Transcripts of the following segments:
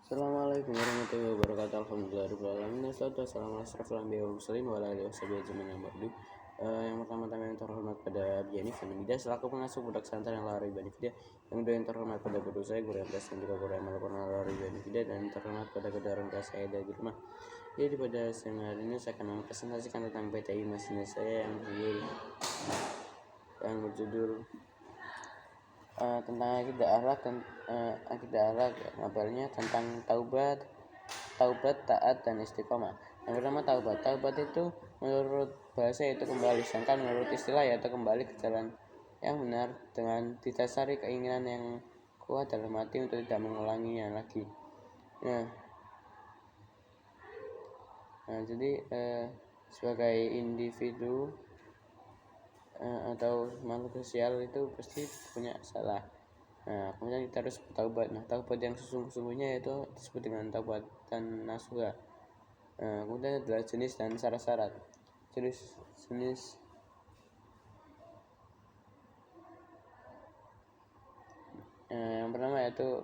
Assalamualaikum warahmatullahi wabarakatuh. Alhamdulillahirabbil alamin. Wassalatu wassalamu ala asyrofil anbiya'i wal mursalin wa ala alihi washabihi ajmain. Yang pertama-tama yang terhormat pada Biani Fanida selaku pengasuh budak santri yang lari Bani Fida. Yang kedua yang terhormat pada guru saya, guru yang dan juga guru yang melakukan lari Bani Fida, dan terhormat pada kedua orang tua saya dari rumah. Jadi pada siang hari ini saya akan mempresentasikan tentang PTI masinis saya yang berjudul tentang akidah akhlak ngabarnya tentang taubat, taat dan istiqomah. Yang pertama taubat itu menurut bahasa itu kembali, sedangkan menurut istilah yaitu kembali ke jalan yang benar dengan didasari keinginan yang kuat dalam hati untuk tidak mengulanginya lagi. Jadi sebagai individu atau makhluk sosial itu pasti punya salah. Kemudian kita harus bertaubat. Taubat yang sesungguhnya itu disebut dengan taubat dan nasuha. Kemudian adalah jenis dan syarat-syarat. Jenis yang pertama yaitu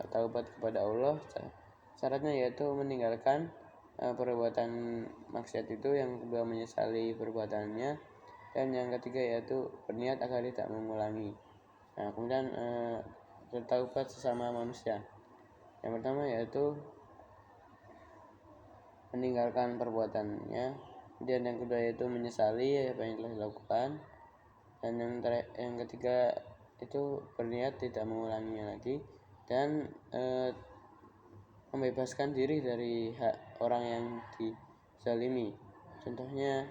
taubat kepada Allah. Syaratnya yaitu meninggalkan perbuatan maksiat itu, yang kedua menyesali perbuatannya, dan yang ketiga yaitu berniat agar tidak mengulangi. Kemudian bertaubat sesama manusia. Yang pertama yaitu meninggalkan perbuatannya, kemudian yang kedua yaitu menyesali apa yang telah dilakukan, dan yang ketiga itu berniat tidak mengulanginya lagi, dan membebaskan diri dari hak orang yang dizalimi. Contohnya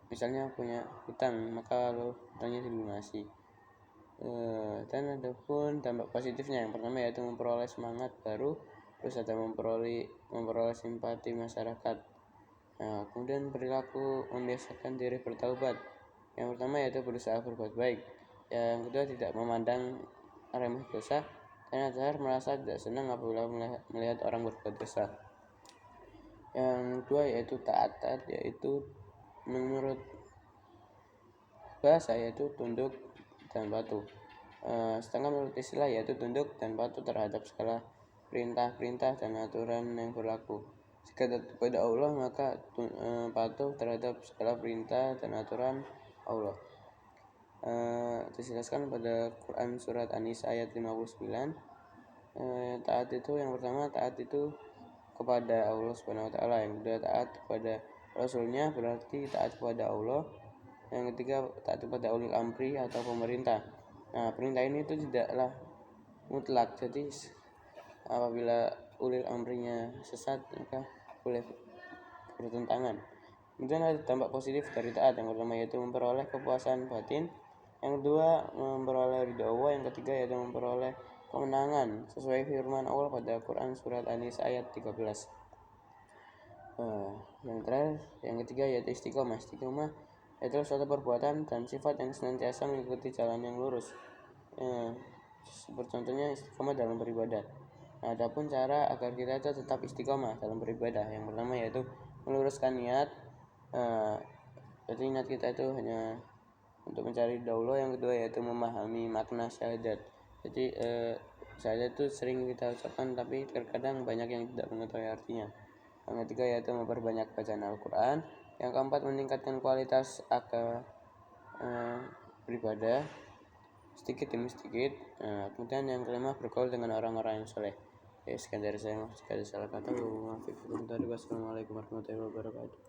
misalnya punya hutang, maka lalu hutangnya dilunasi. Dan ada pun dampak positifnya. Yang pertama yaitu memperoleh semangat baru, terus ada memperoleh simpati masyarakat. Kemudian perilaku membiasakan diri bertaubat. Yang pertama yaitu berusaha berbuat baik. Yang kedua tidak memandang remeh dosa, dan agar merasa tidak senang apabila melihat orang berbuat dosa. Yang kedua yaitu taat, yaitu menurut bahasa yaitu tunduk dan patuh. Sedangkan menurut istilah yaitu tunduk dan patuh terhadap segala perintah dan aturan yang berlaku. Jika taat kepada Allah, maka patuh terhadap segala perintah dan aturan Allah. Dijelaskan pada Quran surat An-Nisa ayat 59. Taat itu yang pertama taat itu kepada Allah Subhanahu wa taala, yang kedua taat kepada Rasulnya berarti taat kepada Allah, yang ketiga taat kepada ulil amri atau pemerintah. Perintah ini itu tidaklah mutlak, jadi apabila ulil amrinya sesat maka boleh bertentangan. Kemudian ada dampak positif dari taat. Yang pertama yaitu memperoleh kepuasan batin, yang kedua memperoleh ridha Allah, yang ketiga yaitu memperoleh kemenangan sesuai firman Allah pada Quran surat An-Nisa ayat 13. Yang terakhir, yang ketiga yaitu istiqomah. Istiqomah yaitu suatu perbuatan dan sifat yang senantiasa mengikuti jalan yang lurus. Seperti contohnya istiqomah dalam beribadah. Adapun cara agar kita itu tetap istiqomah dalam beribadah, yang pertama yaitu meluruskan niat. Jadi niat kita itu hanya untuk mencari ridha, yang kedua yaitu memahami makna syahadat. Jadi syahadat itu sering kita ucapkan tapi terkadang banyak yang tidak mengetahui artinya. Yang ketiga yaitu memperbanyak bacaan Al-Quran. Yang keempat meningkatkan kualitas beribadah sedikit demi sedikit. Kemudian yang kelima bergaul dengan orang-orang yang soleh. Sekian dari saya, sekali salah kata. Wassalamualaikum warahmatullahi wabarakatuh.